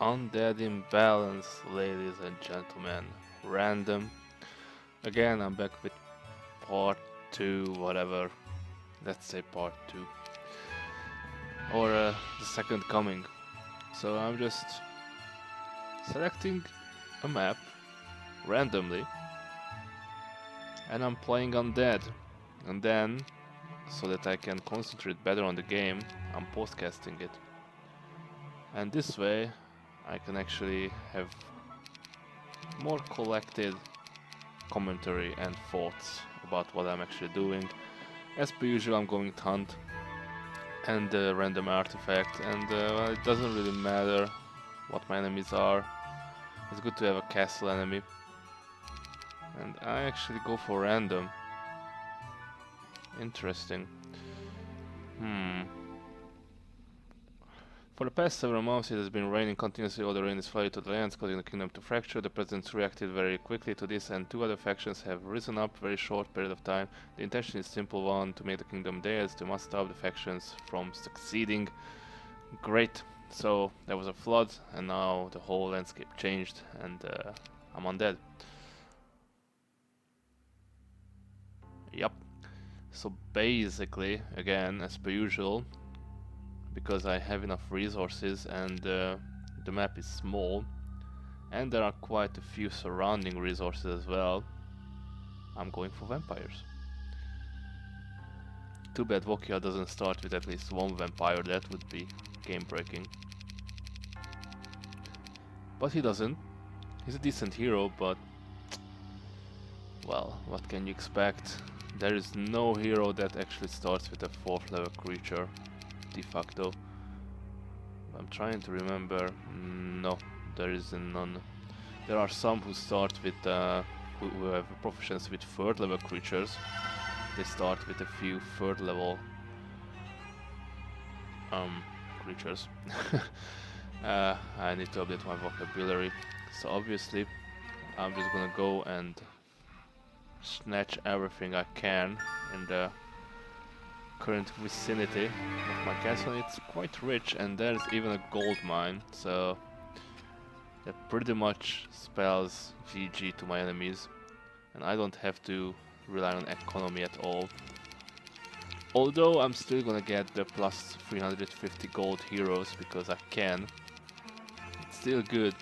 Undead Imbalance, ladies and gentlemen. Random. Again, I'm back with part 2, whatever. Let's say part 2. Or the second coming. So I'm just selecting a map randomly. And I'm playing Undead. And then, so that I can concentrate better on the game, I'm postcasting it. And this way, I can actually have more collected commentary and thoughts about what I'm actually doing. As per usual, I'm going to hunt and random artifact, and well, it doesn't really matter what my enemies are. It's good to have a castle enemy, and I actually go for random. Interesting. For the past several months it has been raining continuously. All the rain is flooded to the lands, causing the kingdom to fracture. The presidents reacted very quickly to this, and two other factions have risen up very short period of time. The intention is simple one, to make the kingdom theirs. They must stop the factions from succeeding. Great. So there was a flood, and now the whole landscape changed, and I'm undead. Yup. So basically, again, as per usual, because I have enough resources and the map is small and there are quite a few surrounding resources as well, I'm going for vampires. Too bad Vokia doesn't start with at least one vampire, that would be game breaking. But he doesn't. He's a decent hero, but well, what can you expect? There is no hero that actually starts with a 4th level creature. De facto. I'm trying to remember. No, there is none. There are some who start with who have proficiency with 3rd level creatures. They start with a few 3rd level creatures. I need to update my vocabulary. So obviously I'm just gonna go and snatch everything I can in the current vicinity of my castle. It's quite rich, and there's even a gold mine, so that pretty much spells GG to my enemies, and I don't have to rely on economy at all. Although I'm still gonna get the plus 350 gold heroes because I can. It's still good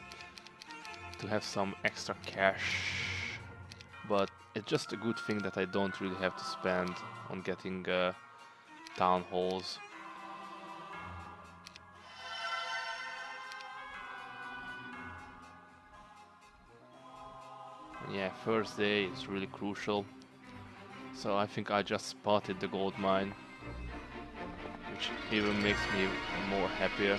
to have some extra cash, but it's just a good thing that I don't really have to spend on getting town halls. And yeah, first day is really crucial. So I think I just spotted the gold mine, which even makes me more happier.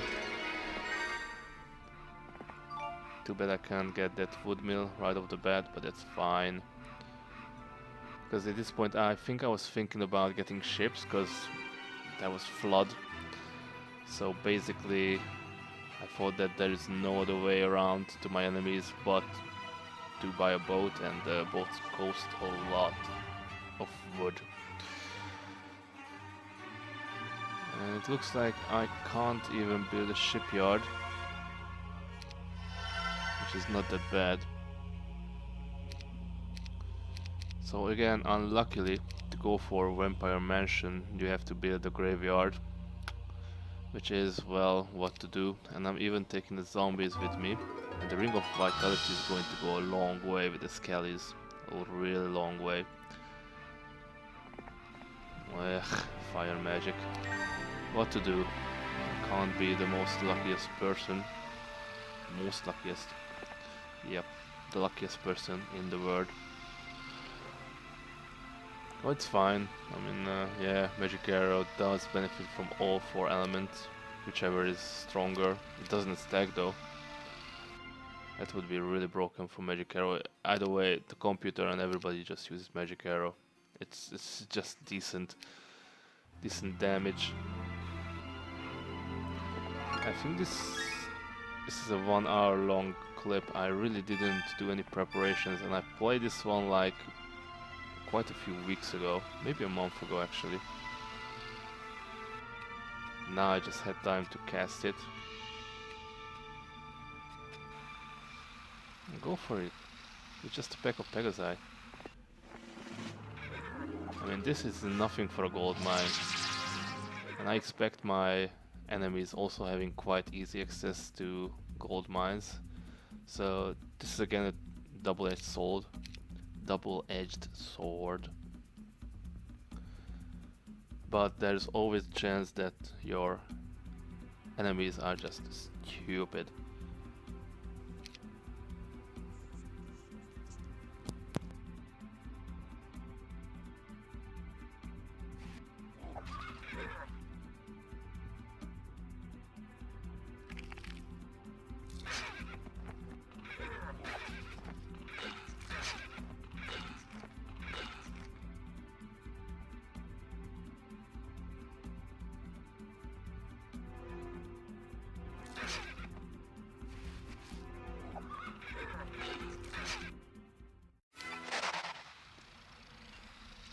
Too bad I can't get that wood mill right off the bat, but that's fine. Because at this point I think I was thinking about getting ships, because there was flood. So basically I thought that there is no other way around to my enemies but to buy a boat, and boats cost a lot of wood. And it looks like I can't even build a shipyard, which is not that bad. So again, unluckily, to go for Vampire Mansion you have to build a graveyard, which is, well, what to do. And I'm even taking the zombies with me, and the Ring of Vitality is going to go a long way with the Skellies, a really long way. Ugh, fire magic. What to do? I can't be the most luckiest person. Most luckiest. Yep, the luckiest person in the world. Oh, it's fine. I mean, yeah, Magic Arrow does benefit from all 4 elements, whichever is stronger. It doesn't stack though. That would be really broken for Magic Arrow. Either way, the computer and everybody just uses Magic Arrow. It's just decent damage. I think this is a 1 hour long clip. I really didn't do any preparations, and I played this one like quite a few weeks ago, maybe a month ago actually. Now I just had time to cast it. Go for it. It's just a pack of Pegasi. I mean, this is nothing for a gold mine. And I expect my enemies also having quite easy access to gold mines. So this is again a double-edged sword. Double-edged sword. But there's always a chance that your enemies are just stupid.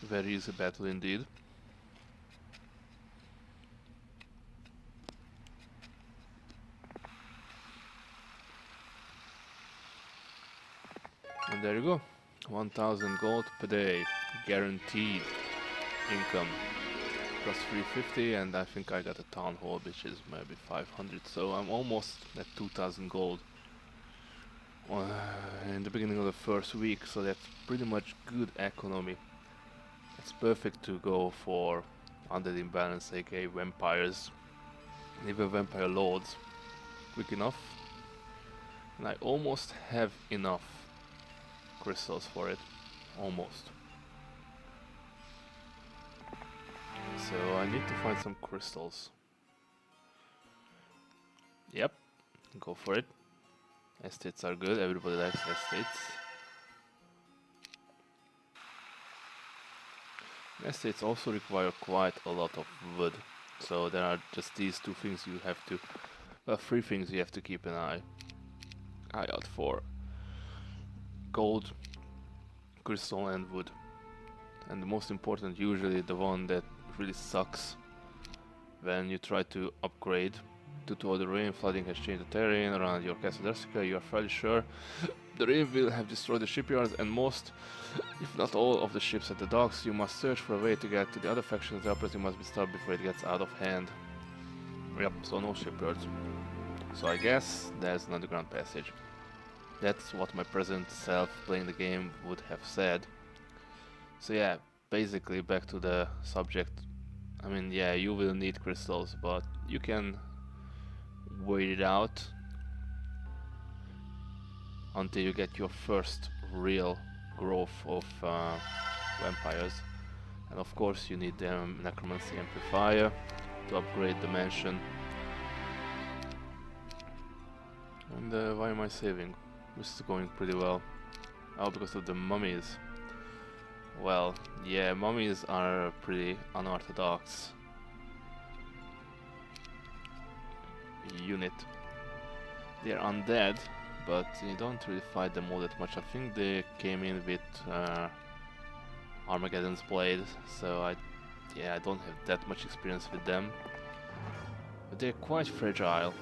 Very easy battle indeed. And there you go. 1000 gold per day. Guaranteed income. Plus 350, and I think I got a town hall which is maybe 500, so I'm almost at 2000 gold in the beginning of the first week, so that's pretty much good economy. It's perfect to go for Undead Imbalance, aka vampires, and even vampire lords, quick enough. And I almost have enough crystals for it, almost. So I need to find some crystals. Yep, go for it. Estates are good, everybody likes estates. Estates also require quite a lot of wood, so there are just these two things you have to, well, three things you have to keep an eye out for: gold, crystal and wood. And the most important, usually the one that really sucks when you try to upgrade due to all the rain. Flooding has changed the terrain around your castle Dersica. You are fairly sure the rain will have destroyed the shipyards and most, if not all, of the ships at the docks. You must search for a way to get to the other factions. The operation must be stopped before it gets out of hand. Yep, so no shipyards. So I guess there's an underground passage. That's what my present self playing the game would have said. So yeah, basically back to the subject. I mean, yeah, you will need crystals, but you can wait it out until you get your first real growth of vampires. And of course you need the necromancy amplifier to upgrade the mansion. And why am I saving? This is going pretty well. Oh, because of the mummies. Well, yeah, mummies are pretty unorthodox unit. They're undead, but you don't really fight them all that much. I think they came in with Armageddon's blade, so I don't have that much experience with them. But they're quite fragile.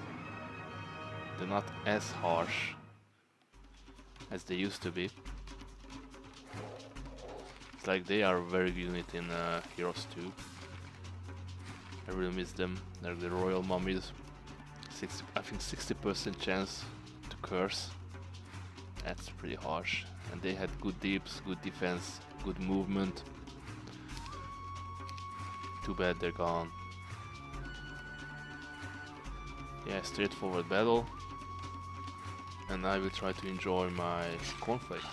They're not as harsh as they used to be. It's like they are a very good unit in Heroes 2. I really miss them. They're the royal mummies. I think 60% chance to curse. That's pretty harsh. And they had good deeps, good defense, good movement. Too bad they're gone. Yeah, straightforward battle. And I will try to enjoy my cornflakes.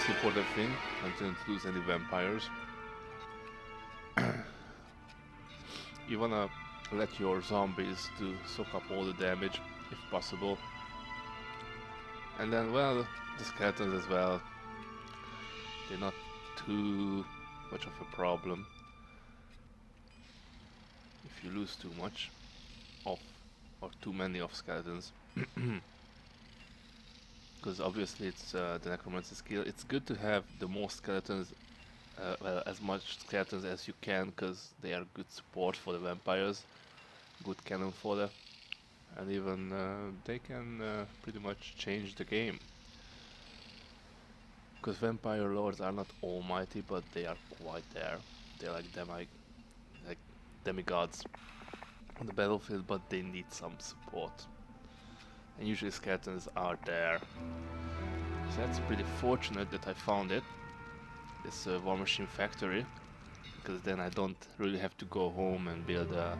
most important thing, and don't lose any vampires. You wanna let your zombies to soak up all the damage if possible. And then, well, the skeletons as well. They're not too much of a problem if you lose too much of or too many of skeletons. Because obviously it's the necromancy skill. It's good to have the most skeletons, well, as much skeletons as you can, because they are good support for the vampires, good cannon fodder, and even they can pretty much change the game. Because vampire lords are not almighty, but they are quite there. They're like demigods on the battlefield, but they need some support. And usually skeletons are there. So that's pretty fortunate that I found it, this War Machine factory, because then I don't really have to go home and build a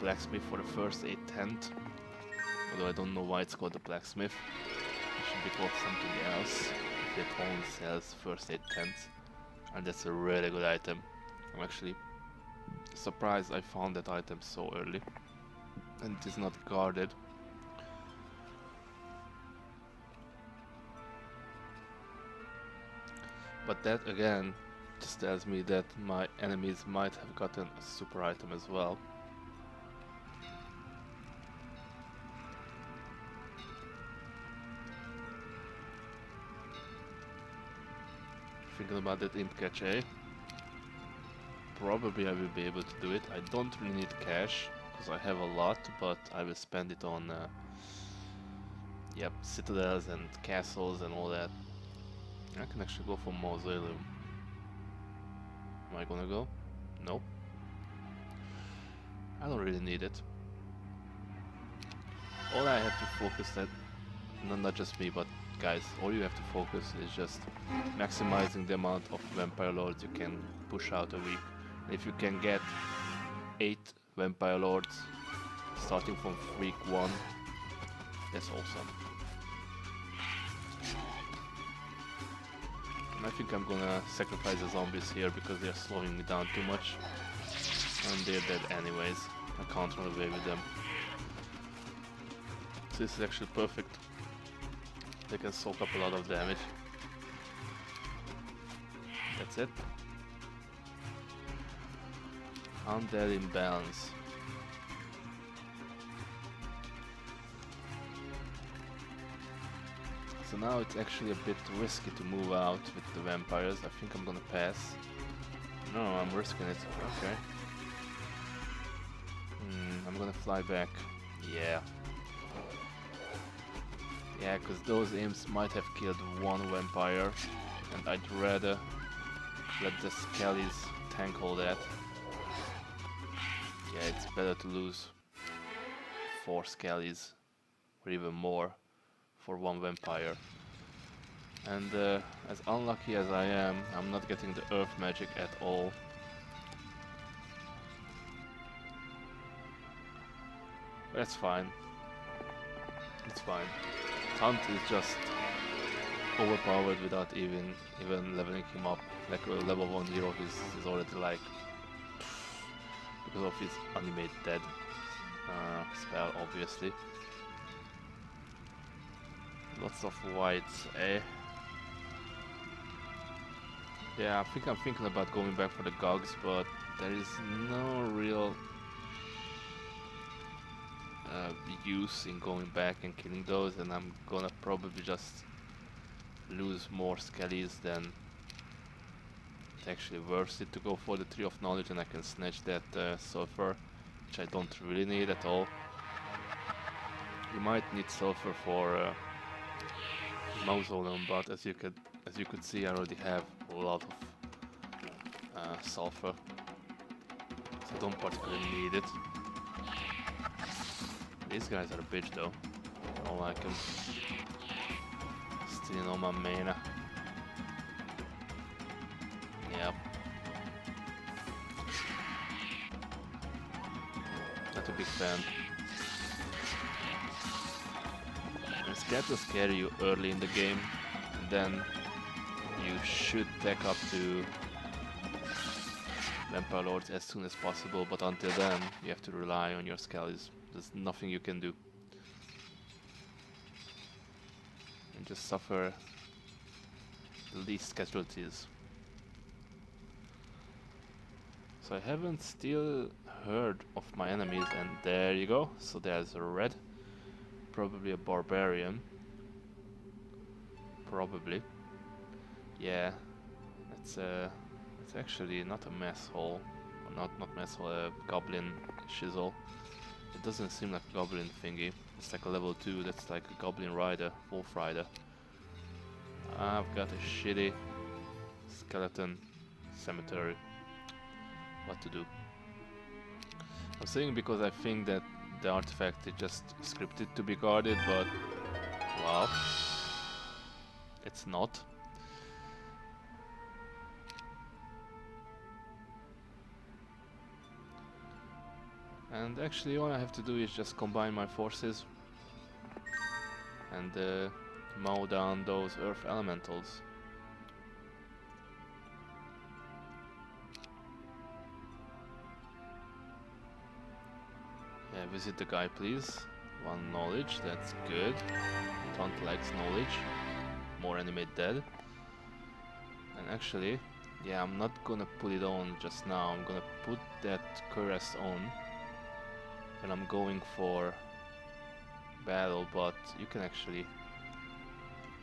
blacksmith for the first 8 tent. Although I don't know why it's called the blacksmith. It should be called something else if it only sells first 8 tents. And that's a really good item. I'm actually surprised I found that item so early. And it is not guarded. But that again just tells me that my enemies might have gotten a super item as well. Thinking about that imp catch, eh? Probably I will be able to do it. I don't really need cash, because I have a lot, but I will spend it on yep, citadels and castles and all that. I can actually go for Mausoleum. Am I gonna go? Nope. I don't really need it. All I have to focus on, no, not just me, but guys, all you have to focus is just maximizing the amount of vampire lords you can push out a week. And if you can get 8 vampire lords starting from week 1, that's awesome. I think I'm gonna sacrifice the zombies here because they're slowing me down too much. And they're dead anyways. I can't run away with them. So this is actually perfect. They can soak up a lot of damage. That's it. Undead Imbalance. So now it's actually a bit risky to move out with the vampires. I think I'm gonna pass. No, I'm risking it. Okay. I'm gonna fly back. Yeah. Yeah, because those imps might have killed one vampire. And I'd rather let the skellies tank all that. Yeah, it's better to lose 4 skellies, or even more, for one vampire. And as unlucky as I am, I'm not getting the earth magic at all. That's fine. It's fine. Hunt is just overpowered without even leveling him up. Like a level 1 hero, he's already like, because of his animate dead spell, obviously. Lots of whites, eh? Yeah, I think I'm thinking about going back for the Gogs, but there is no real use in going back and killing those, and I'm gonna probably just lose more skellies than it's actually worth it to go for the Tree of Knowledge, and I can snatch that sulfur, which I don't really need at all. You might need sulfur for Mausoleum, but as you could see, I already have a lot of sulfur, so I don't particularly need it. These guys are a bitch though. I don't like them. Stealing all my mana. Yep. Not a big fan. I'm scared to scare you early in the game, and then you should tech up to Vampire Lords as soon as possible, but until then you have to rely on your Skellies. There's nothing you can do. And just suffer the least casualties. So I haven't still heard of my enemies, and there you go. So there's a red, probably a barbarian. Probably. Yeah, it's actually not a mess hole, or not mess hole, a goblin shizzle. It doesn't seem like a goblin thingy. It's like a level 2. That's like a goblin rider, wolf rider. I've got a shitty skeleton cemetery. What to do? I'm saying because I think that the artifact is just scripted to be guarded, but well, it's not. And actually all I have to do is just combine my forces and mow down those earth elementals. Yeah, visit the guy please. 1 knowledge, that's good. Don't likes knowledge. More enemy dead. And actually, yeah, I'm not gonna put it on just now. I'm gonna put that cuirass on when I'm going for battle, but you can actually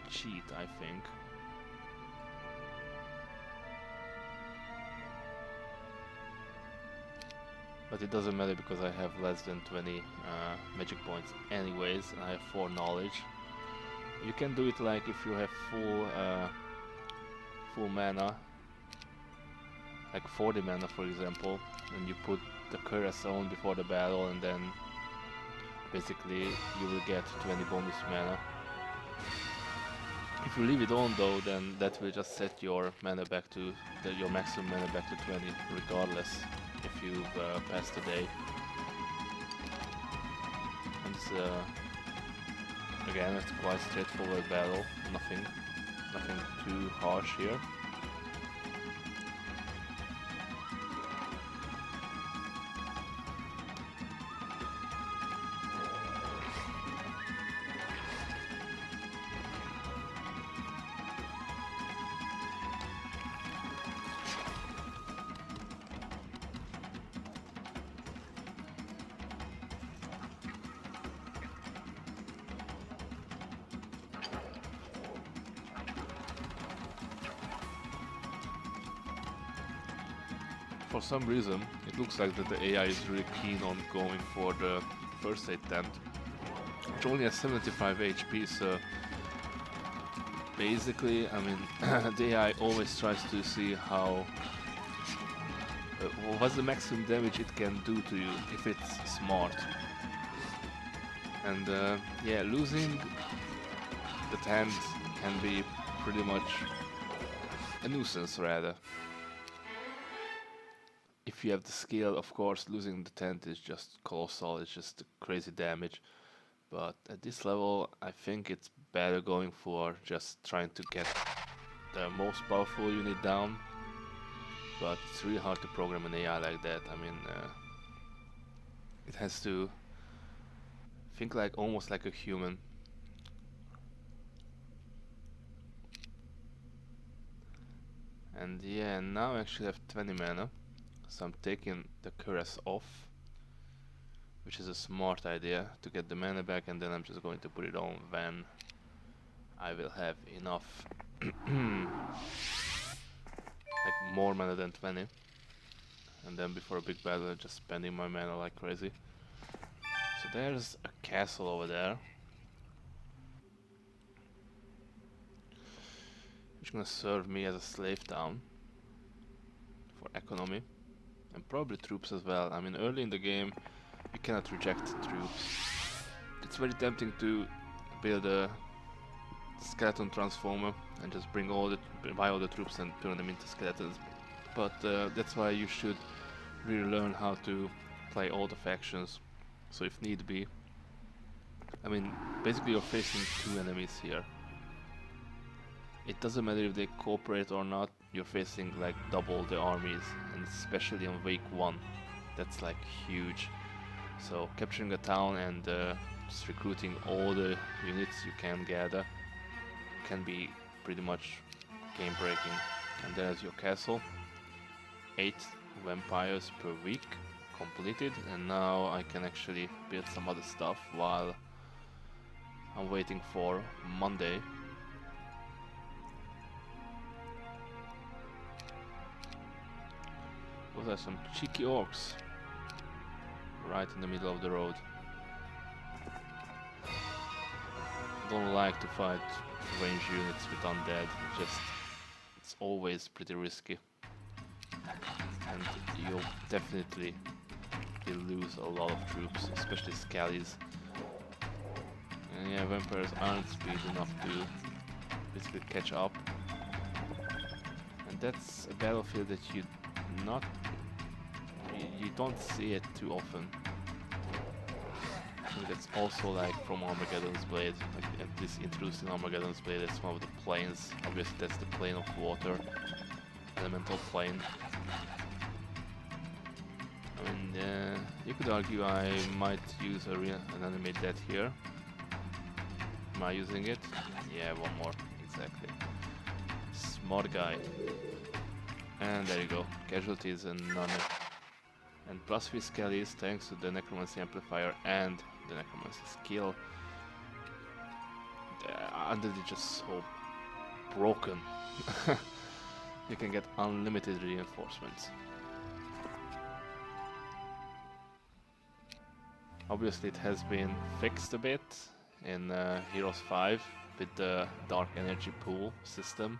cheat, I think. But it doesn't matter because I have less than 20 magic points anyways, and I have 4 knowledge. You can do it like if you have full mana, like 40 mana for example, and you put the cuirass on before the battle, and then basically you will get 20 bonus mana. If you leave it on though, then that will just set your mana back to your maximum mana back to 20 regardless if you've passed the day. And again, it's quite straightforward battle, nothing too harsh here. For some reason, it looks like that the AI is really keen on going for the first aid tent, which only has 75 HP, so basically, I mean, the AI always tries to see how what's the maximum damage it can do to you if it's smart. And yeah, losing the tent can be pretty much a nuisance rather. If you have the skill, of course, losing the tent is just colossal, it's just crazy damage. But at this level, I think it's better going for just trying to get the most powerful unit down. But it's really hard to program an AI like that. I mean, it has to think like almost like a human. And yeah, now I actually have 20 mana. So I'm taking the cuirass off, which is a smart idea to get the mana back, and then I'm just going to put it on when I will have enough, like more mana than 20, and then before a big battle just spending my mana like crazy. So there's a castle over there, which is gonna serve me as a slave town for economy. And probably troops as well. I mean, early in the game, you cannot reject troops. It's very tempting to build a skeleton transformer and just buy all the troops and turn them into skeletons. But that's why you should really learn how to play all the factions. So if need be, I mean, basically you're facing 2 enemies here. it doesn't matter if they cooperate or not, you're facing like double the armies, and especially on week 1, that's like huge. So capturing a town and just recruiting all the units you can gather can be pretty much game breaking. And there's your castle. 8 vampires per week completed, and now I can actually build some other stuff while I'm waiting for Monday. Those are some cheeky orcs right in the middle of the road. Don't like to fight range units with undead, it's always pretty risky. And you'll definitely lose a lot of troops, especially scallies. And yeah, vampires aren't speed enough to basically catch up. And that's a battlefield that you don't see it too often. I think that's also like from Armageddon's Blade, like at least introduced in Armageddon's Blade. That's one of the planes. Obviously that's the plane of water, elemental plane. I mean, you could argue I might use an animate that here. Am I using it? Yeah, one more, exactly. Smart guy. And there you go, casualties and none. And plus 3 skellies thanks to the necromancy amplifier and the necromancy skill. Undead is just so broken. You can get unlimited reinforcements. Obviously it has been fixed a bit in Heroes 5 with the dark energy pool system.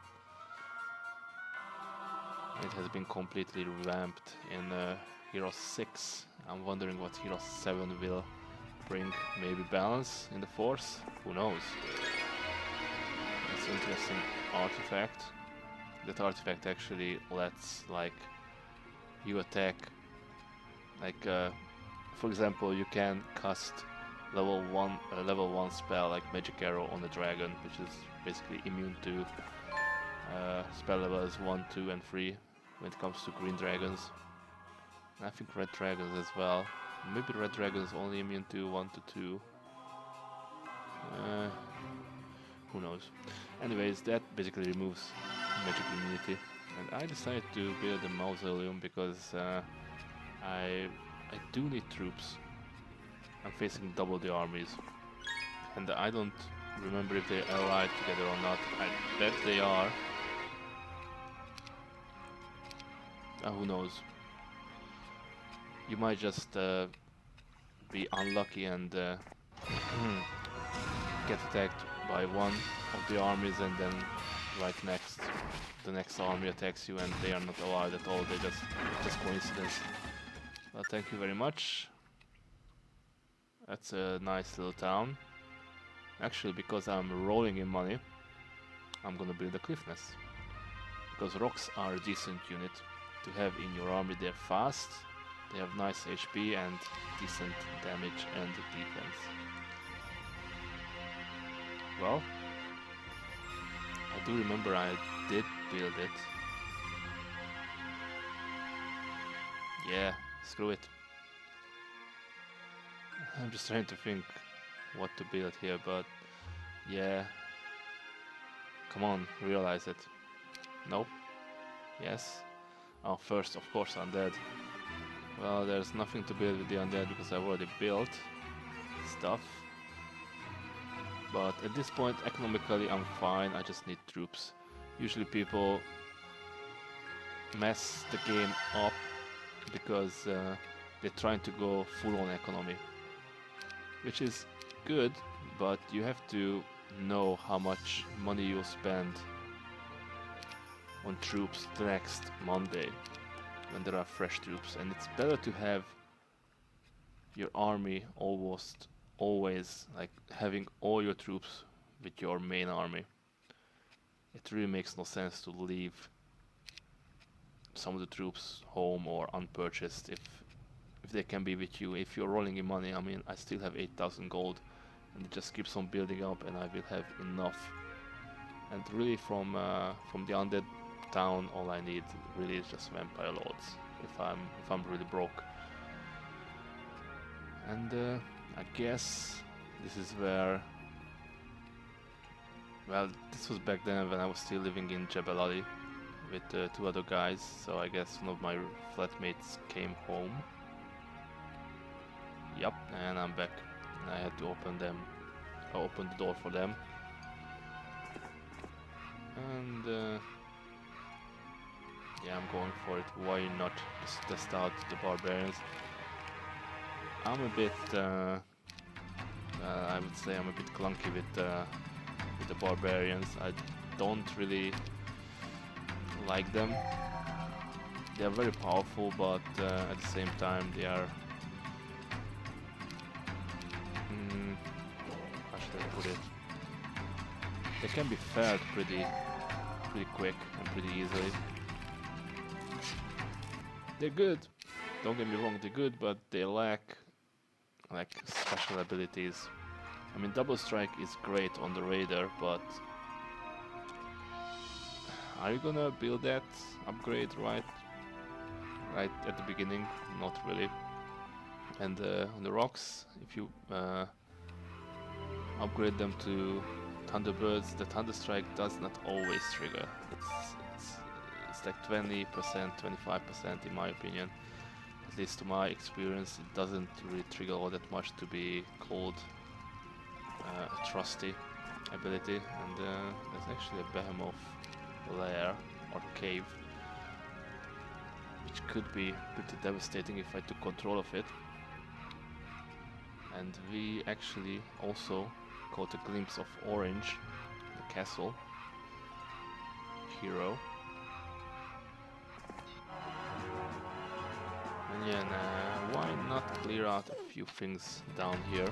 It has been completely revamped in Heroes 6. I'm wondering what Heroes 7 will bring. Maybe balance in the force? Who knows? It's an interesting artifact. That artifact actually lets like you attack, like for example, you can cast level 1 spell like Magic Arrow on the dragon, which is basically immune to spell levels 1, 2 and 3 when it comes to green dragons. And I think red dragons as well. Maybe red dragons only immune to 1 to 2. Who knows. Anyways, that basically removes magic immunity. And I decided to build a mausoleum because I do need troops. I'm facing double the armies. And I don't remember if they allied together or not. I bet they are. Who knows? You might just be unlucky and get attacked by one of the armies, and then right next, the next army attacks you, and they are not allied at all. They just coincidence. Well, thank you very much. That's a nice little town. Actually, because I'm rolling in money, I'm gonna build a cliffness. Because rocks are a decent unit to have in your army. They're fast, they have nice HP and decent damage and defense. Well, I do remember I did build it. Yeah, screw it. I'm just trying to think what to build here, but yeah. Come on, realize it. Nope. Yes. Oh, first, of course, undead. Well, there's nothing to build with the undead because I've already built stuff. But at this point, economically, I'm fine. I just need troops. Usually people mess the game up because they're trying to go full on economy. Which is good, but you have to know how much money you'll spend on troops the next Monday when there are fresh troops, and it's better to have your army almost always like having all your troops with your main army. It really makes no sense to leave some of the troops home or unpurchased if they can be with you. If you're rolling in money, I mean, I still have 8,000 gold, and it just keeps on building up, and I will have enough And really from the undead town, all I need really is just vampire lords if I'm really broke. And I guess this is where, well, this was back then when I was still living in Jebel Ali with two other guys, so I guess one of my flatmates came home. Yup, and I'm back. And I had to open the door for them. And yeah, I'm going for it. Why not just test out the barbarians? I'm a bit, I would say I'm a bit clunky with the barbarians. I don't really like them. They are very powerful, but at the same time they are, how should I put it? They can be felled pretty quick and pretty easily. They're good. Don't get me wrong, they're good, but they lack like special abilities. I mean, double strike is great on the raider, but are you gonna build that upgrade right at the beginning? Not really. And on the rocks, if you upgrade them to Thunderbirds, the Thunder Strike does not always trigger. It's like 20%, 25% in my opinion. At least to my experience, it doesn't really trigger all that much to be called a trusty ability. And there's actually a behemoth lair or cave, which could be pretty devastating if I took control of it. And we actually also caught a glimpse of Orange, the castle hero. And yeah, why not clear out a few things down here?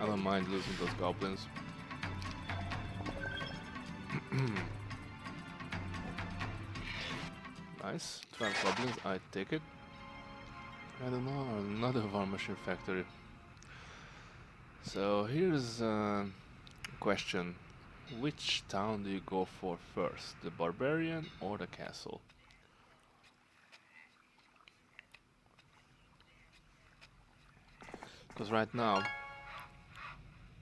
I don't mind losing those goblins. Nice, 12 goblins, I take it. I don't know, another war machine factory. So here's a question. Which town do you go for first? The barbarian or the castle? Because right now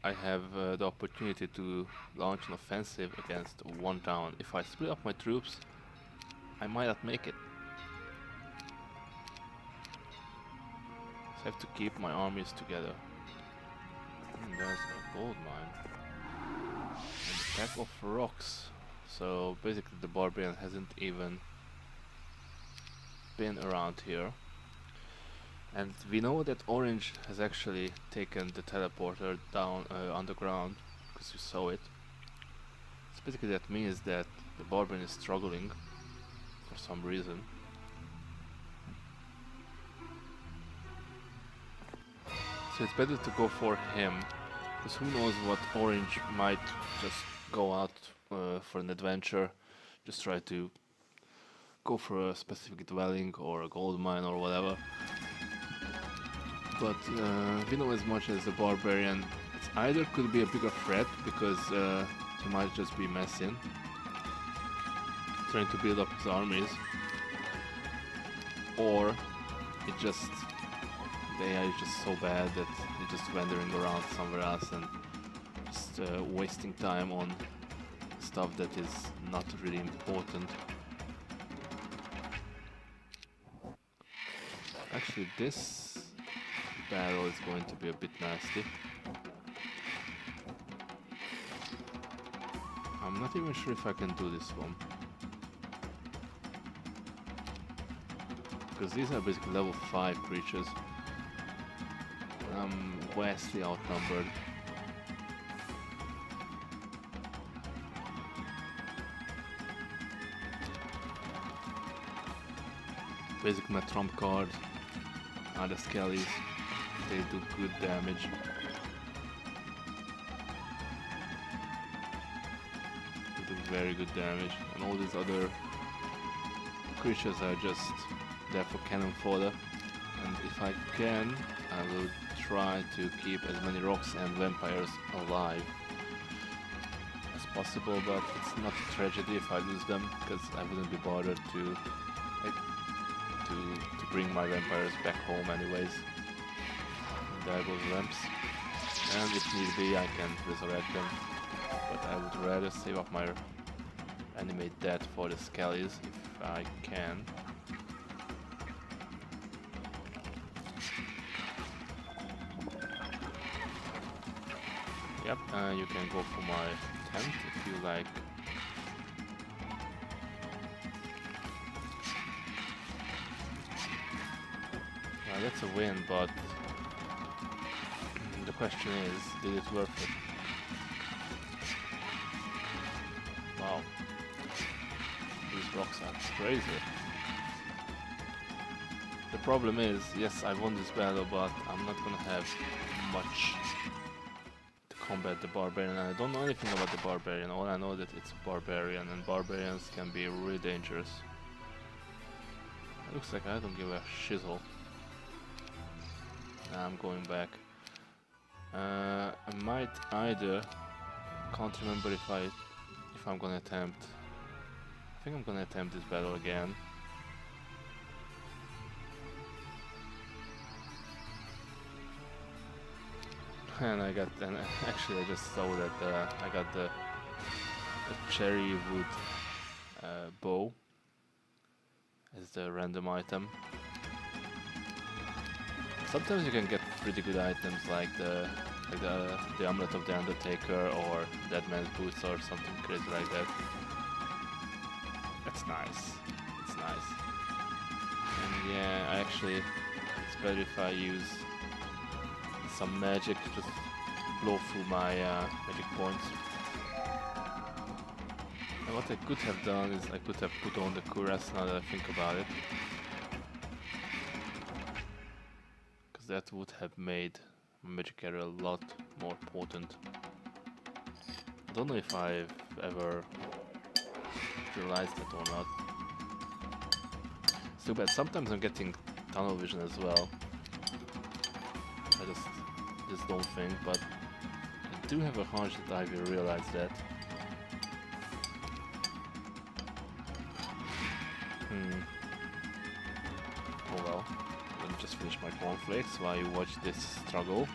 I have the opportunity to launch an offensive against one town. If I split up my troops, I might not make it. So I have to keep my armies together. There's a gold mine. And a stack of rocks. So basically the barbarian hasn't even been around here. And we know that Orange has actually taken the teleporter down underground, because you saw it. So basically that means that the barbarian is struggling for some reason. So it's better to go for him, because who knows what Orange might just go out for an adventure, just try to go for a specific dwelling or a gold mine or whatever. But we know as much as the barbarian, it either could be a bigger threat because he might just be messing, trying to build up his armies, or it just, the AI is just so bad that he's just wandering around somewhere else and wasting time on stuff that is not really important. Actually, this battle is going to be a bit nasty. I'm not even sure if I can do this one. Because these are basically level 5 creatures. And I'm vastly outnumbered. Basically my trump card are the skellies. They do good damage. They do very good damage. And all these other creatures are just there for cannon fodder. And if I can, I will try to keep as many rocks and vampires alive as possible, but it's not a tragedy if I lose them, because I wouldn't be bothered to bring my vampires back home anyways. And there goes ramps. And if need be, I can resurrect them. But I would rather save up my animate death for the skellies if I can. Yep, you can go for my tent if you like. That's a win, but the question is, did it worth it? Wow, these rocks are crazy. The problem is, yes, I won this battle, but I'm not gonna have much to combat the barbarian, and I don't know anything about the barbarian. All I know that it's a barbarian, and barbarians can be really dangerous. It looks like I don't give a shizzle. I'm going back. I might either, can't remember if I'm gonna attempt. I think I'm gonna attempt this battle again. And I got, and actually I just saw that I got the cherry wood bow as the random item. Sometimes you can get pretty good items like the amulet of the Undertaker or Dead Man's Boots or something crazy like that. That's nice. It's nice. And yeah, it's better if I use some magic to just blow through my magic points. And what I could have done is I could have put on the cuirass now that I think about it. That would have made magic arrow a lot more potent. I don't know if I've ever realized that or not. It's too bad. Sometimes I'm getting tunnel vision as well. I just don't think, but I do have a hunch that I will realize that. Oh well. Let me just finish my cornflakes while you watch this struggle.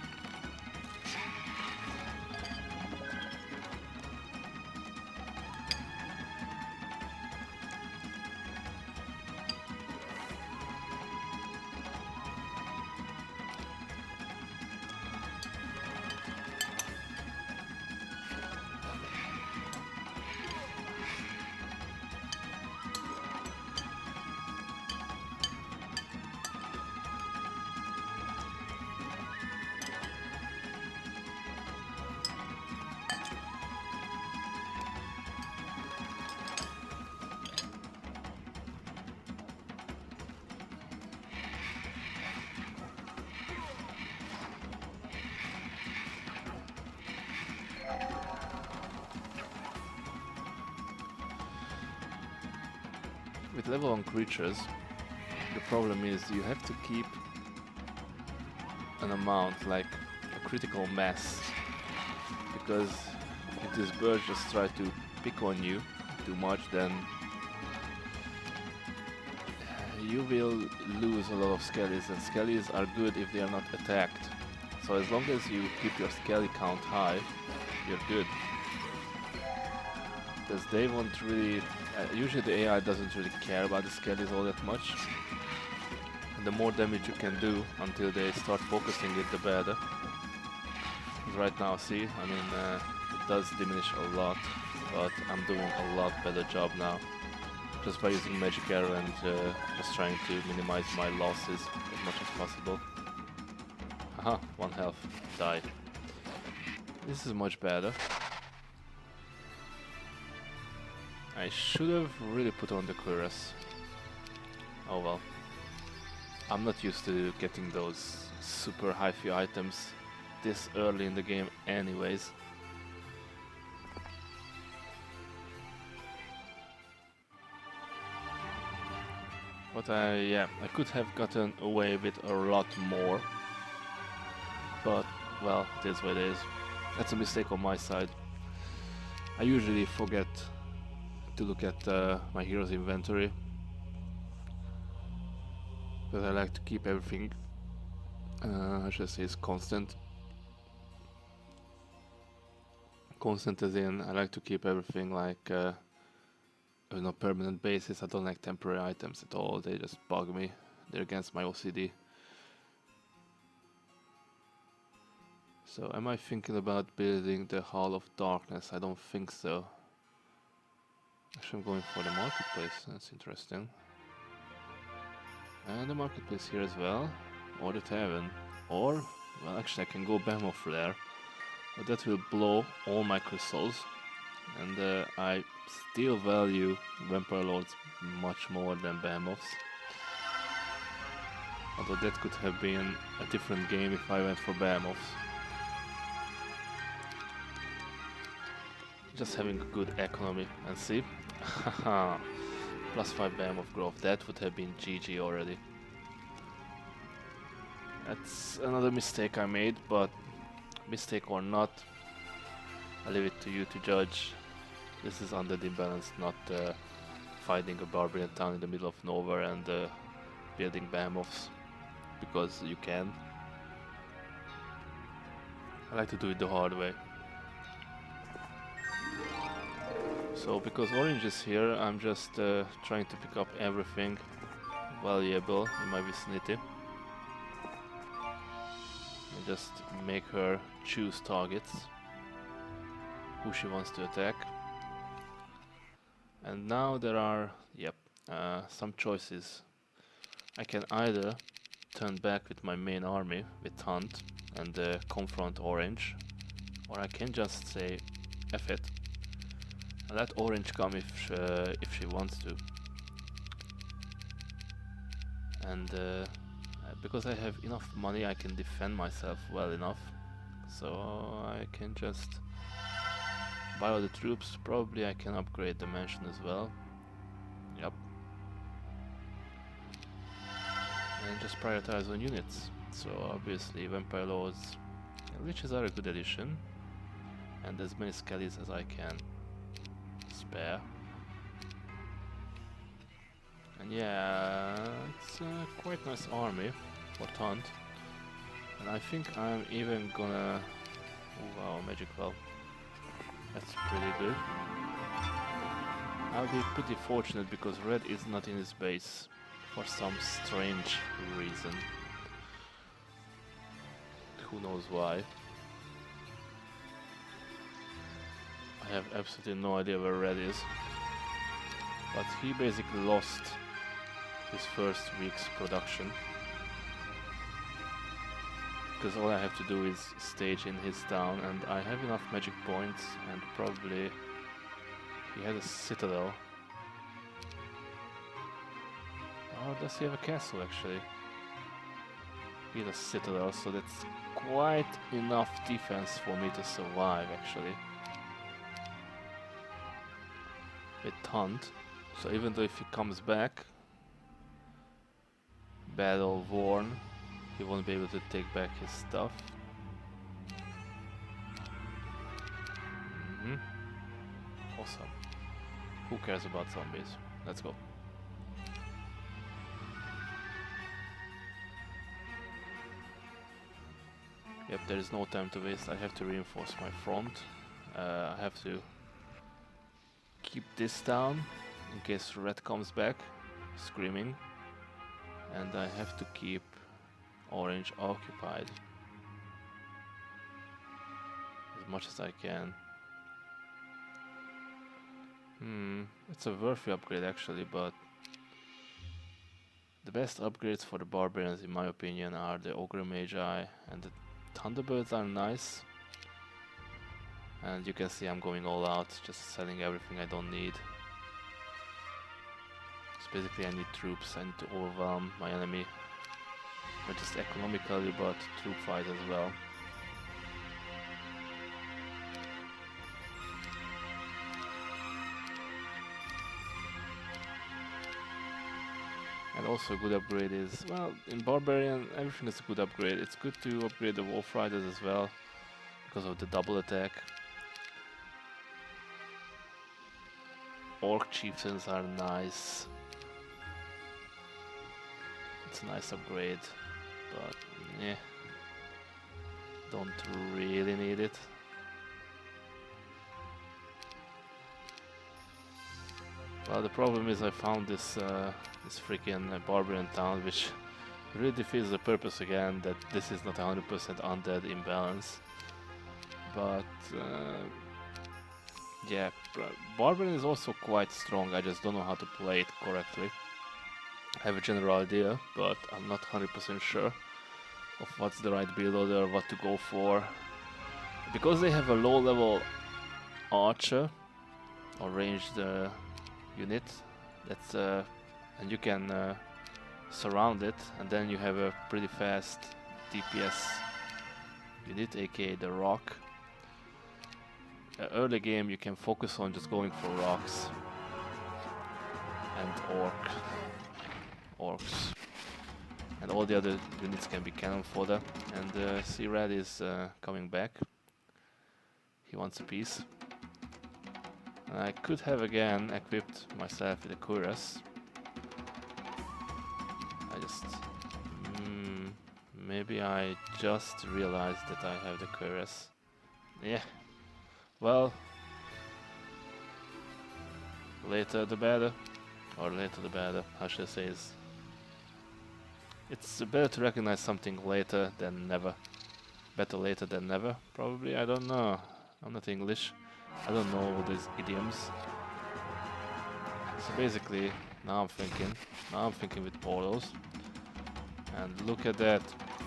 With level 1 creatures, the problem is you have to keep an amount, like a critical mass, because if this bird just tries to pick on you too much, then you will lose a lot of skellies, and skellies are good if they are not attacked. So as long as you keep your skelly count high, you're good. Because they won't really... usually the AI doesn't really care about the skellies all that much. And the more damage you can do until they start focusing it, the better. Right now, see, I mean, it does diminish a lot, but I'm doing a lot better job now. Just by using magic arrow and just trying to minimize my losses as much as possible. Aha, 1 health, die. This is much better. I should have really put on the cuirass. Oh well. I'm not used to getting those super high-fee items this early in the game anyways. But yeah, I could have gotten away with a lot more. But, well, it is what it is. That's a mistake on my side. I usually forget to look at my hero's inventory. Because I like to keep everything, I should say, is constant. Constant as in, I like to keep everything like on a permanent basis. I don't like temporary items at all, they just bug me. They're against my OCD. So am I thinking about building the Hall of Darkness? I don't think so. Actually I'm going for the marketplace, that's interesting. And the marketplace here as well, or the tavern. Or, well actually I can go Behemoth there. But that will blow all my crystals. And I still value Vampire Lords much more than Behemoths. Although that could have been a different game if I went for Behemoths. Just having a good economy, and see? Haha. +5 Behemoth growth, that would have been GG already. That's another mistake I made, but mistake or not, I leave it to you to judge. This is Undead Imbalance, not fighting a barbarian town in the middle of nowhere and building Behemoths, because you can. I like to do it the hard way. So, because orange is here, I'm just trying to pick up everything valuable in my vicinity. And just make her choose targets, who she wants to attack. And now there are, some choices. I can either turn back with my main army, with Hunt, and confront orange, or I can just say, F it. Let orange come if she wants to. And because I have enough money, I can defend myself well enough. So I can just buy all the troops. Probably I can upgrade the mansion as well. Yep. And just prioritize on units. So obviously Vampire Lords and Liches are a good addition. And as many skellies as I can spare. And yeah, it's a quite nice army for Taunt. And I think I'm even gonna... Oh, wow, magic well. That's pretty good. I'll be pretty fortunate because red is not in his base for some strange reason. Who knows why. I have absolutely no idea where red is. But he basically lost his first week's production. Because all I have to do is stage in his town, and I have enough magic points, and probably he has a citadel. Or does he have a castle actually? He has a citadel, so that's quite enough defense for me to survive actually. With Hunt. So even though if he comes back, battle worn, he won't be able to take back his stuff. Awesome. Who cares about zombies? Let's go. Yep, there is no time to waste. I have to reinforce my front. I have to keep this down in case red comes back screaming, and I have to keep orange occupied as much as I can. It's a worthy upgrade actually, but the best upgrades for the barbarians in my opinion are the ogre magi, and the thunderbirds are nice. And you can see I'm going all out, just selling everything I don't need. So basically I need troops, I need to overwhelm my enemy, not just economically but troop fight as well. And also a good upgrade is, well, in Barbarian everything is a good upgrade. It's good to upgrade the Wolf Riders as well, because of the double attack. Orc Chieftains are nice. It's a nice upgrade, but yeah, don't really need it. Well, the problem is I found this this freaking barbarian town, which really defeats the purpose again, that this is not 100% undead imbalance. But yeah, barbarian is also quite strong, I just don't know how to play it correctly. I have a general idea, but I'm not 100% sure of what's the right build order, what to go for. Because they have a low level archer or ranged unit, that's and you can surround it, and then you have a pretty fast DPS unit, aka the rock. Early game you can focus on just going for rocks and orcs, and all the other units can be cannon fodder. And see, Red is coming back. He wants a piece. And I could have again equipped myself with a cuirass. Maybe I just realized that I have the cuirass. Yeah. Well, later the better, or later the better, how should I say is. It's better to recognize something later than never. Better later than never, probably, I don't know. I'm not English. I don't know all these idioms. So basically, now I'm thinking with portals. And look at that.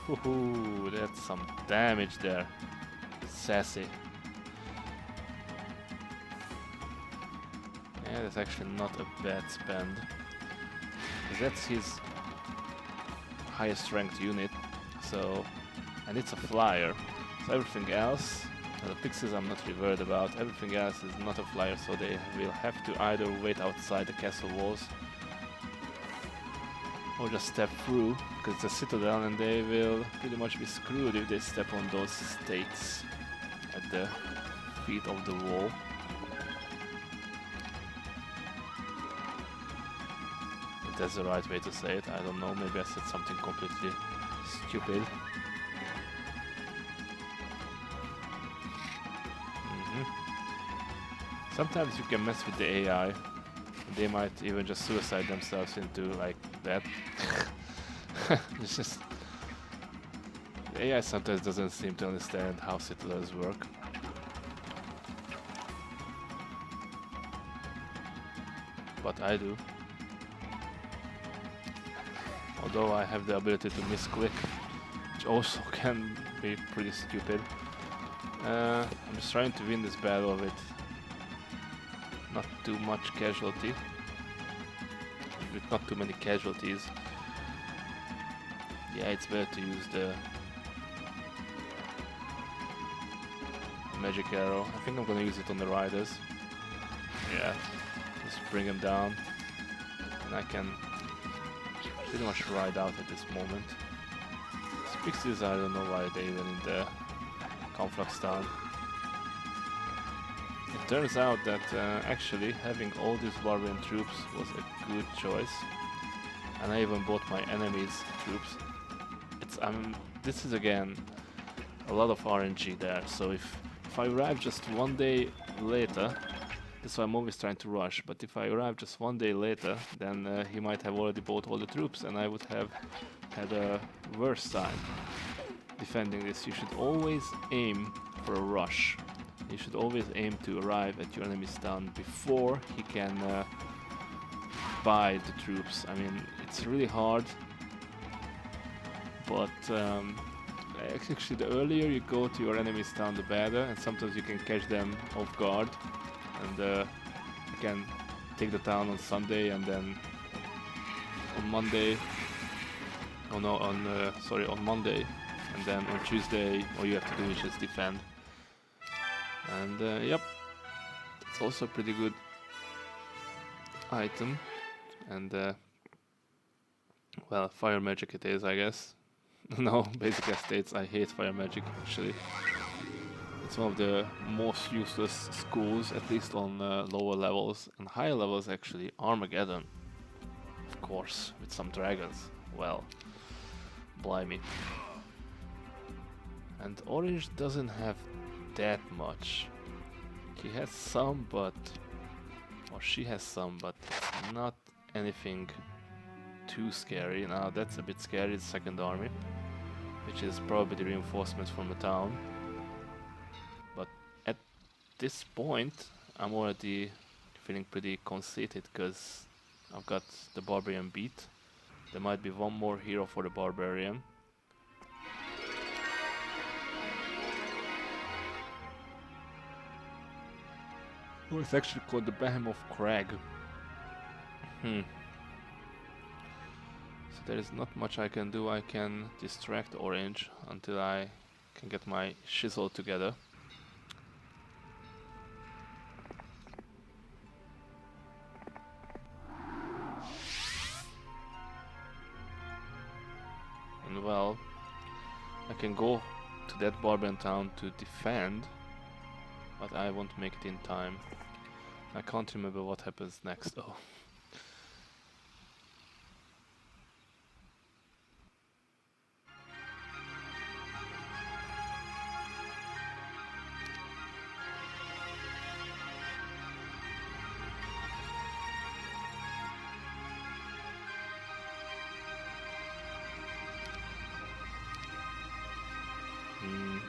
Woohoo, that's some damage there. Sassy. Yeah, that's actually not a bad spend. That's his highest ranked unit, so, and it's a flyer. So everything else, the pixies I'm not really worried about, everything else is not a flyer, so they will have to either wait outside the castle walls or just step through, because it's a citadel and they will pretty much be screwed if they step on those stakes at the feet of the wall. If that's the right way to say it, I don't know, maybe I said something completely stupid. Sometimes you can mess with the AI. They might even just suicide themselves into like that. It's just the AI sometimes doesn't seem to understand how citadels work. But I do. Although I have the ability to misclick, which also can be pretty stupid. I'm just trying to win this battle with not too much casualty, with not too many casualties. Yeah, it's better to use the magic arrow. I think I'm gonna use it on the riders. Yeah, just bring them down, and I can pretty much ride out at this moment. These pixies, I don't know why they're even in the conflux town. It turns out that actually having all these barbarian troops was a good choice, and I even bought my enemies' troops. It's this is again a lot of RNG there. So if if I arrive just one day later, that's why I'm always trying to rush, but if I arrive just one day later, then he might have already bought all the troops and I would have had a worse time defending this. You should always aim for a rush. You should always aim to arrive at your enemy's town before he can buy the troops. I mean, it's really hard, but actually the earlier you go to your enemy's town, the better, and sometimes you can catch them off guard, and you can take the town on Sunday, and then on Monday, oh no, on Monday, and then on Tuesday all you have to do is just defend. And yep, it's also a pretty good item, and well, fire magic it is, I guess. No, basic estates, I hate fire magic actually. It's one of the most useless schools, at least on lower levels, and higher levels actually. Armageddon, of course, with some dragons. Well, blimey. And orange doesn't have that much. He has some, but... or she has some, but it's not anything too scary. Now that's a bit scary, the second army, which is probably the reinforcements from the town. But at this point, I'm already feeling pretty conceited, because I've got the barbarian beat. There might be one more hero for the barbarian. Oh, it's actually called the Behemoth Crag. So there is not much I can do. I can distract orange until I can get my shizzle together. And well, I can go to that barbarian town to defend, but I won't make it in time. I can't remember what happens next though.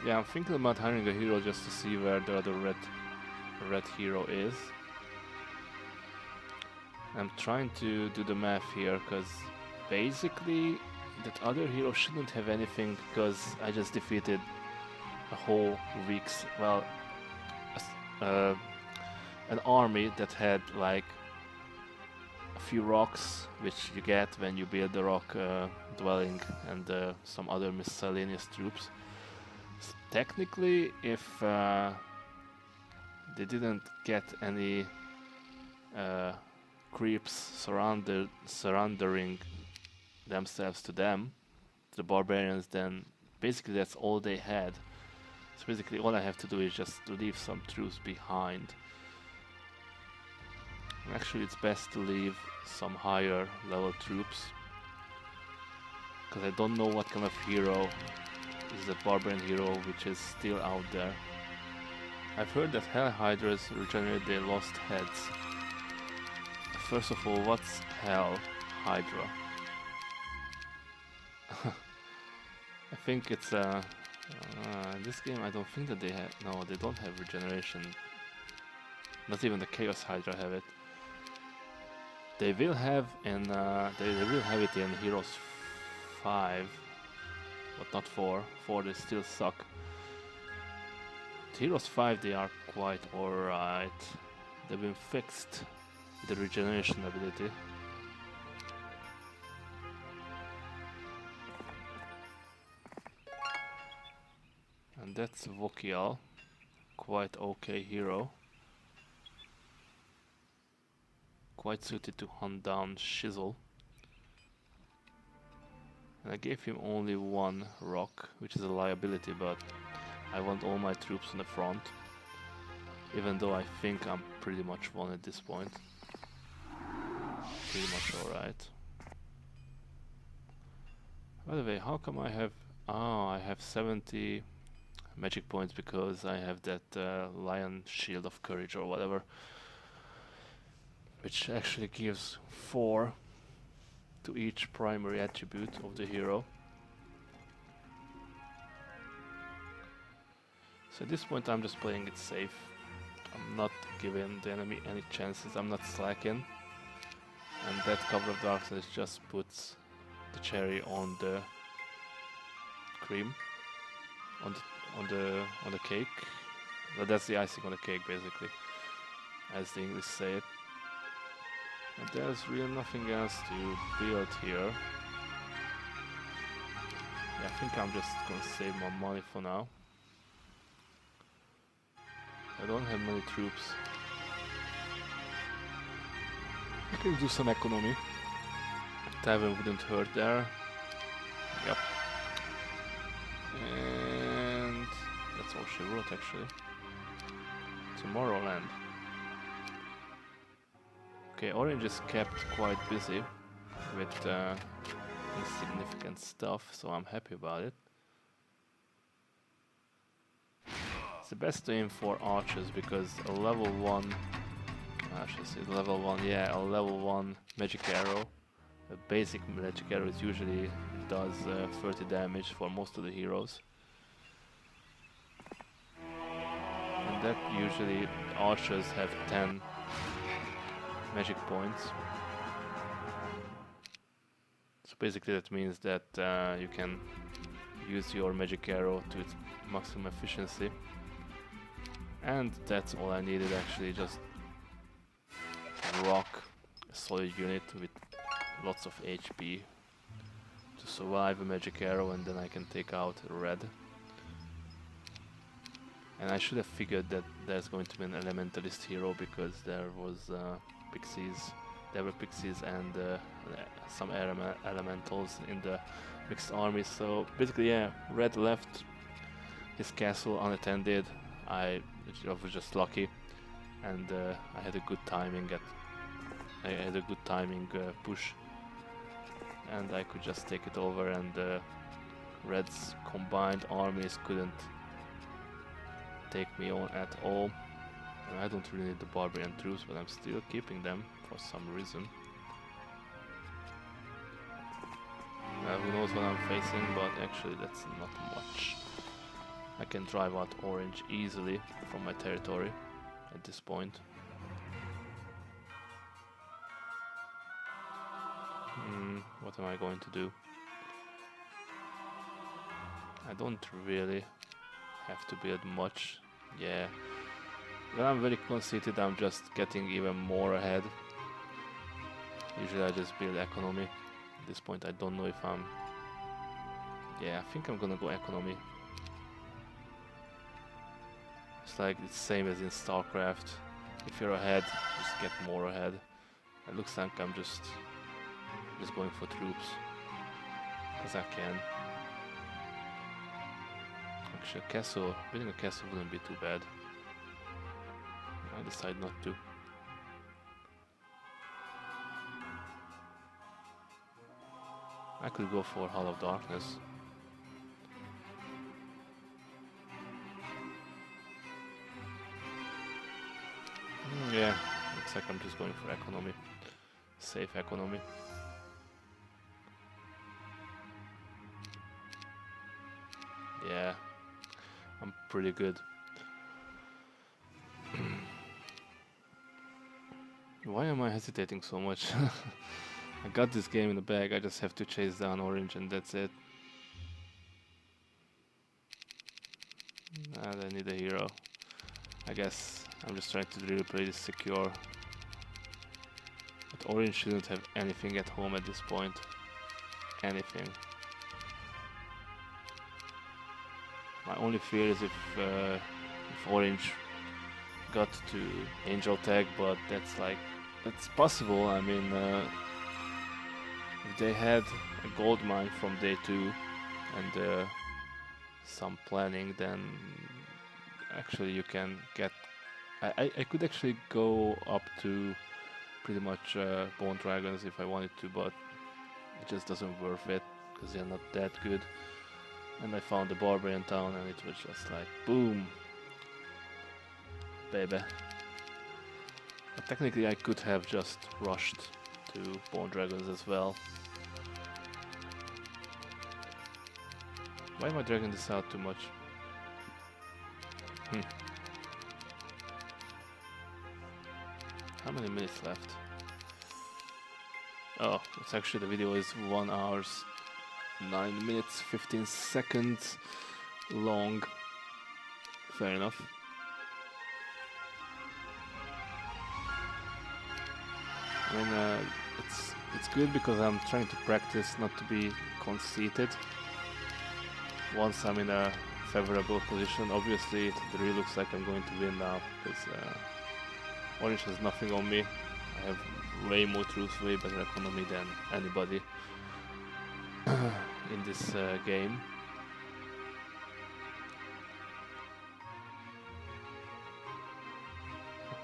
Yeah, I'm thinking about hiring a hero just to see where the other red hero is. I'm trying to do the math here, because basically that other hero shouldn't have anything, because I just defeated a whole week's, well, an army that had like a few rocks, which you get when you build the rock dwelling, and some other miscellaneous troops. So technically, if they didn't get any creeps surrendering themselves to them, the barbarians, then basically that's all they had. So basically all I have to do is just leave some troops behind. And actually it's best to leave some higher level troops, because I don't know what kind of hero is that barbarian hero which is still out there. I've heard that Hell Hydras regenerate their lost heads. First of all, what's Hell Hydra? I think it's in this game I don't think that they have, no, they don't have regeneration. Not even the Chaos Hydra have it. They will have in they will have it in Heroes 5, but not 4. 4 they still suck. Heroes 5 they are quite alright. They've been fixed, the regeneration ability. And that's Vokial, quite okay hero. Quite suited to hunt down Shizzle. And I gave him only one rock, which is a liability, but I want all my troops on the front. Even though I think I'm pretty much won at this point. Pretty much alright. By the way, how come I have... Oh, I have 70 magic points because I have that lion shield of courage or whatever, which actually gives 4 to each primary attribute of the hero. So at this point I'm just playing it safe. I'm not giving the enemy any chances, I'm not slacking. And that cover of darkness just puts the cherry on the cream, on the cake. Well, that's the icing on the cake basically, as the English say it. And there's really nothing else to build here. Yeah, I think I'm just gonna save my money for now. I don't have many troops. I can do some economy. Tavern wouldn't hurt there. Yep. And that's all she wrote actually. Tomorrowland. Okay, Orange is kept quite busy with insignificant stuff, so I'm happy about it. It's the best to aim for archers because a level 1, I should say level 1, yeah, a level 1 magic arrow, a basic magic arrow usually does 30 damage for most of the heroes. And that usually archers have 10 magic points. So basically that means that you can use your magic arrow to its maximum efficiency. And that's all I needed actually, just rock a solid unit with lots of HP to survive a magic arrow, and then I can take out red. And I should have figured that there's going to be an elementalist hero because there was pixies. There were pixies and some elementals in the mixed army. So basically, yeah, red left his castle unattended. I was just lucky, and I had a good timing push, and I could just take it over, and red's combined armies couldn't take me on at all. And I don't really need the barbarian troops, but I'm still keeping them for some reason. Who knows what I'm facing, but actually that's not much. I can drive out orange easily from my territory at this point. What am I going to do? I don't really have to build much. Yeah. When I'm very conceited, I'm just getting even more ahead. Usually I just build economy. At this point I don't know if I'm... Yeah, I think I'm gonna go economy. It's like the same as in StarCraft. If you're ahead, just get more ahead. It looks like I'm just going for troops, as I can. Actually, building a castle wouldn't be too bad. I decide not to. I could go for Hall of Darkness. Yeah, looks like I'm just going for economy. Safe economy. Yeah, I'm pretty good. Why am I hesitating so much? I got this game in the bag, I just have to chase down orange and that's it. And I need a hero. I guess I'm just trying to really play this secure. But orange shouldn't have anything at home at this point. Anything. My only fear is if orange got to angel tag, but that's possible. I mean, if they had a gold mine from day 2 and some planning, then actually you can get... I could actually go up to pretty much bone dragons if I wanted to, but it just doesn't worth it because they're not that good. And I found the barbarian town, and it was just like boom, baby. But technically I could have just rushed to Bone Dragons as well. Why am I dragging this out too much? How many minutes left? Oh, it's actually, the video is 1 hour 9 minutes 15 seconds long. Fair enough. I mean, it's good because I'm trying to practice not to be conceited. Once I'm in a favorable position, obviously it really looks like I'm going to win now, because Orange has nothing on me. I have way more troops, way better economy than anybody in this game.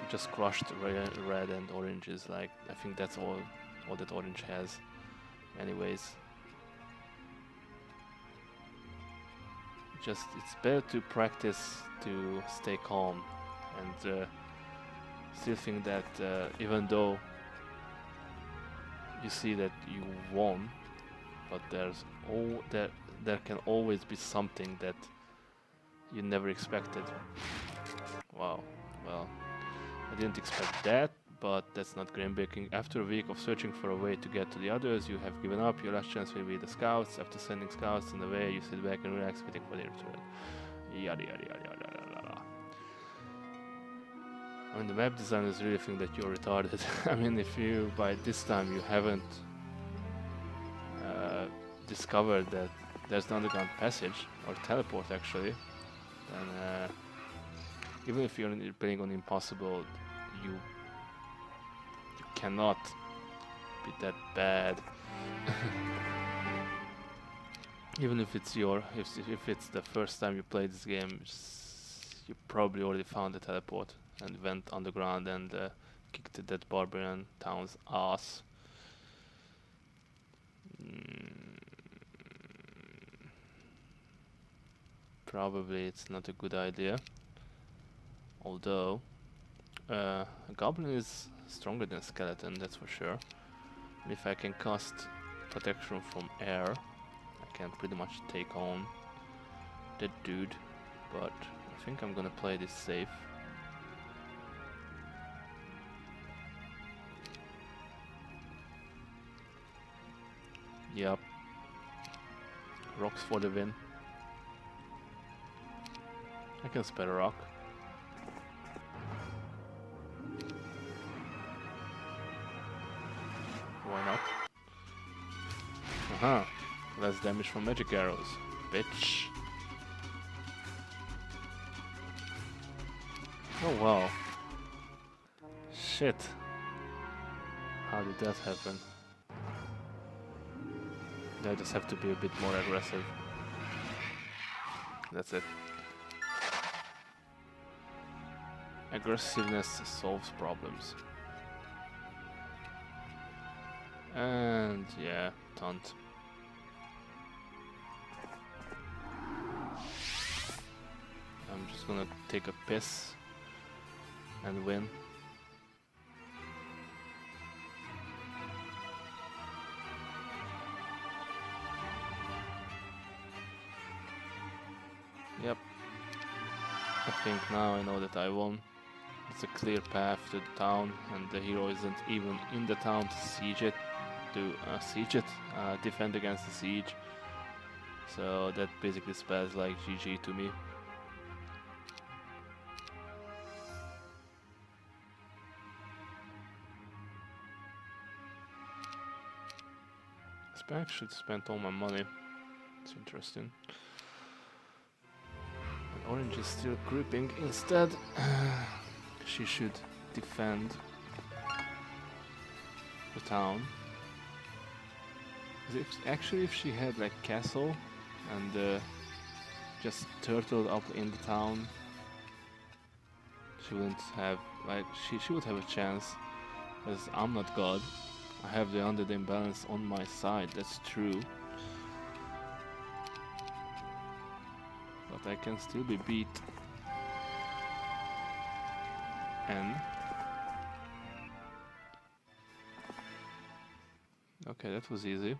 Just crushed red and orange is like, I think that's all that orange has anyways. Just, it's better to practice to stay calm and still think that even though you see that you won, but there can always be something that you never expected. Wow, well, I didn't expect that, but that's not groundbreaking. After a week of searching for a way to get to the others, you have given up. Your last chance will be the scouts. After sending scouts on the way, you sit back and relax, waiting for their return. Yada yada yada yada yada. I mean, the map designers really think that you're retarded. I mean, if you, by this time, you haven't discovered that there's an underground passage, or teleport actually, then even if you're playing on impossible, you cannot be that bad. Even if it's if it's the first time you play this game, you probably already found the teleport and went underground and kicked that barbarian town's ass. Probably it's not a good idea. Although a goblin is stronger than a skeleton, that's for sure. And if I can cast protection from air, I can pretty much take on that dude. But I think I'm gonna play this safe. Yep. Rocks for the win. I can spare a rock. Why not? Aha! Less damage from magic arrows. Bitch. Oh wow. Shit. How did that happen? I just have to be a bit more aggressive. That's it. Aggressiveness solves problems. And yeah, taunt. I'm just gonna take a piss and win. Yep. I think now I know that I won. It's a clear path to the town, and the hero isn't even in the town to siege it, defend against the siege. So that basically spells like GG to me. I actually spent all my money. It's interesting. And orange is still creeping. Instead, she should defend the town. Actually, if she had like castle and just turtled up in the town, she wouldn't have, like, she would have a chance, because I'm not God. I have the Undead Imbalance on my side, that's true. but I can still be beat. N. Okay, that was easy.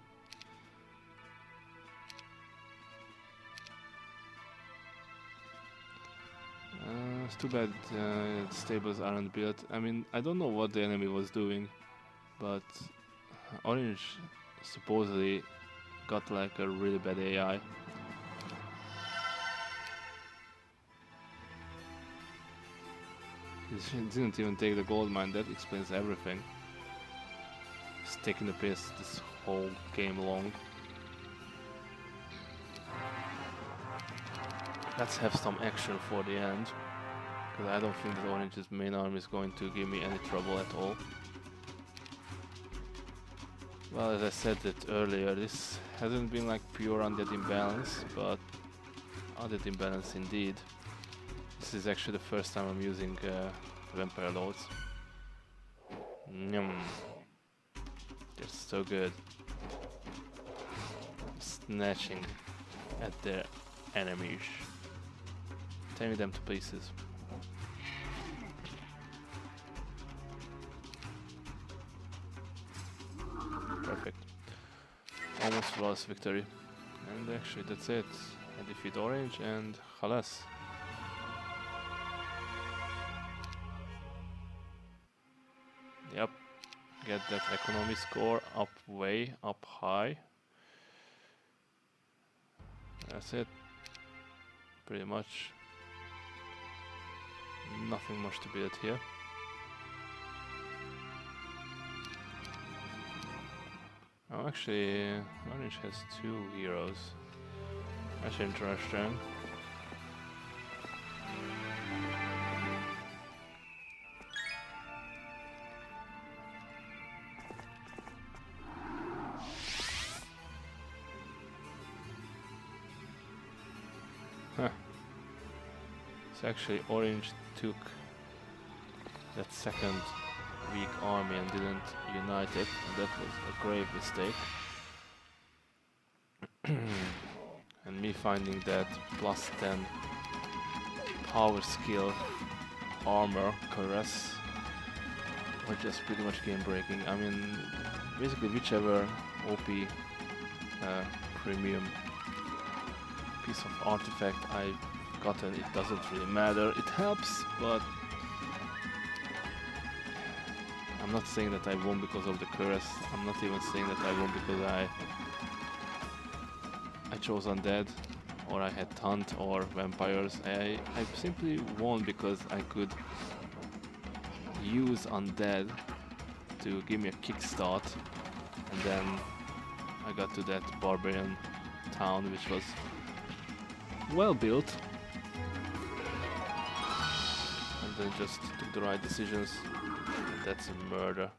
It's too bad the stables aren't built. I mean, I don't know what the enemy was doing, but Orange supposedly got like a really bad AI. He didn't even take the gold mine, that explains everything. He's taking the piss this whole game long. Let's have some action for the end, because I don't think that Orange's main army is going to give me any trouble at all. Well, as I said it earlier, this hasn't been like pure Undead Imbalance, but Undead Imbalance indeed. This is actually the first time I'm using Vampire Lords. Nyum. They're so good. Snatching at their enemies. Tearing them to pieces. Perfect. Almost flawless victory. And actually that's it. I defeat Orange and halas. Yep. Get that economy score up way up high. That's it. Pretty much. Nothing much to build here. Oh, actually, Orange has 2 heroes. That's interesting. Huh. So actually, Orange took that second weak army and didn't unite it. That was a grave mistake. And me finding that plus 10 power skill armor caress was just pretty much game breaking. I mean, basically whichever OP premium piece of artifact I've gotten, it doesn't really matter. It helps, but I'm not saying that I won because of the curse. I'm not even saying that I won because I chose Undead, or I had Taunt or Vampires. I simply won because I could use Undead to give me a kickstart, and then I got to that Barbarian town, which was well built, and then just took the right decisions. That's a murder.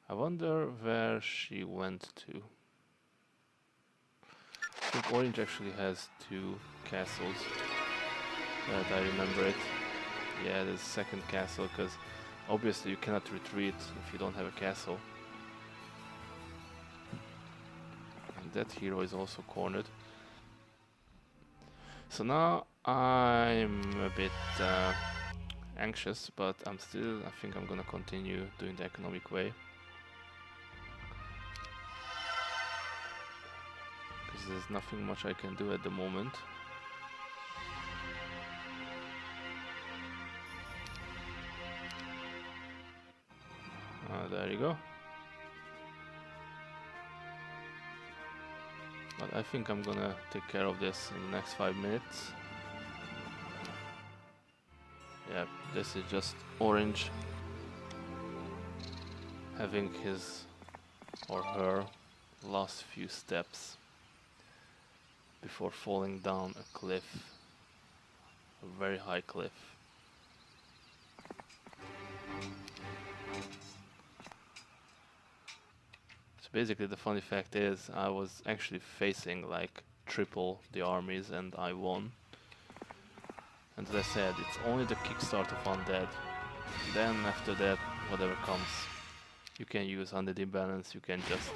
I wonder where she went to. I think Orange actually has 2 castles, that I remember it. Yeah, there's a second castle, because obviously you cannot retreat if you don't have a castle. And that hero is also cornered. So now I'm a bit anxious, but I think I'm gonna continue doing the economic way. Because there's nothing much I can do at the moment. There you go. But I think I'm gonna take care of this in the next 5 minutes. Yeah, this is just Orange having his or her last few steps before falling down a cliff, a very high cliff. So basically the funny fact is I was actually facing like triple the armies and I won. And as I said, it's only the kickstart of Undead. Then after that, whatever comes, you can use Undead Imbalance, you can just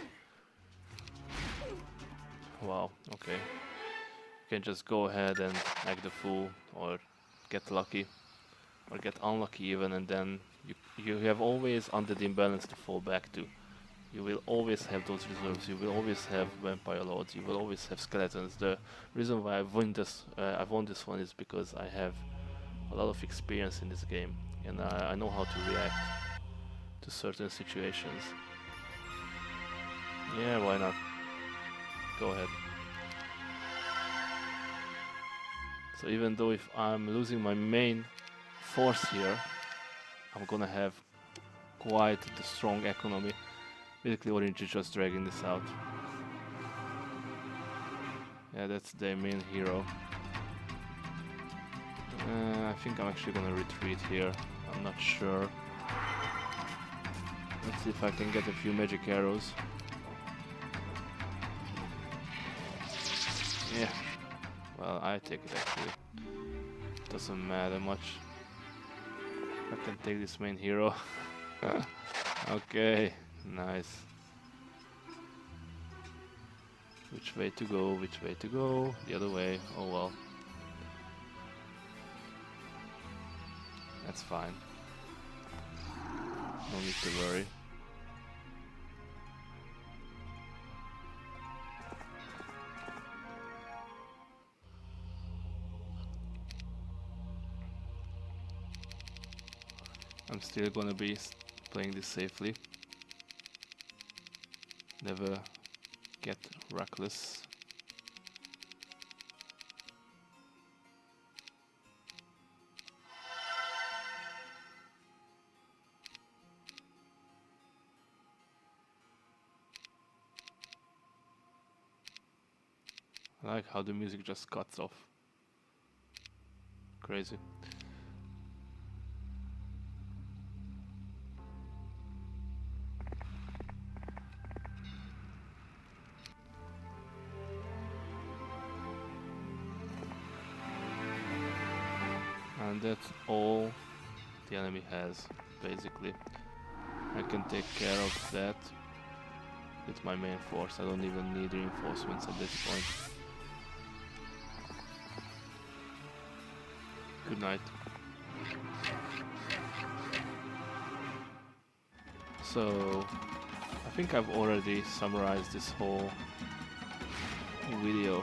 Wow, okay. You can just go ahead and act the fool, or get lucky, or get unlucky even, and then you have always Undead Imbalance to fall back to. You will always have those reserves, you will always have Vampire Lords, you will always have Skeletons. The reason why I've won this one is because I have a lot of experience in this game, and I know how to react to certain situations. Yeah, why not? Go ahead. So even though if I'm losing my main force here, I'm gonna have quite the strong economy. Basically Orange is just dragging this out. Yeah, that's their main hero. I think I'm actually gonna retreat here. I'm not sure. Let's see if I can get a few magic arrows. Yeah. Well, I take it actually. Doesn't matter much. I can take this main hero. Okay, nice. Which way to go? Which way to go? The other way. Oh well. That's fine. No need to worry. I'm still gonna be playing this safely. Never get reckless. I like how the music just cuts off. Crazy. And that's all the enemy has, basically. I can take care of that with my main force. I don't even need reinforcements at this point. Good night. So, I think I've already summarized this whole video.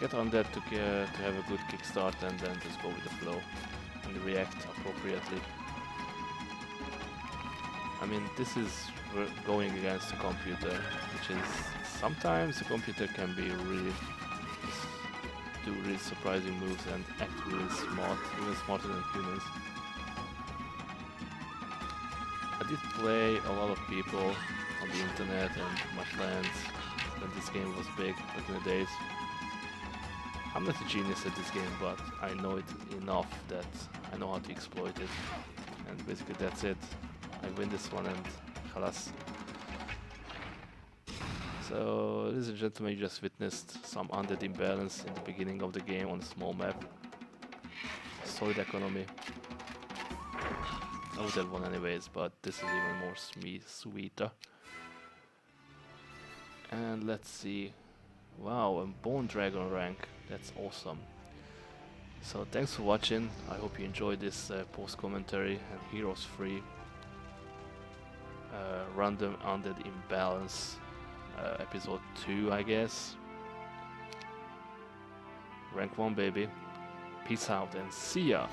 Get on that to have a good kickstart, and then just go with the flow and react appropriately. I mean, this is going against the computer, which is sometimes the computer can be really do really surprising moves and act really smart, even smarter than humans. I did play a lot of people on the internet and my friends when this game was big back in the days. I'm not a genius at this game, but I know it enough that I know how to exploit it. And basically that's it. I win this one and khalas. So, ladies and gentlemen, you just witnessed some Undead Imbalance in the beginning of the game on a small map. Solid economy. I would have won anyways, but this is even more sweeter. And let's see. Wow, a Bone Dragon rank. That's awesome. So thanks for watching. I hope you enjoyed this post commentary and Heroes Free Random Undead Imbalance episode 2, I guess. Rank 1, baby. Peace out and see ya.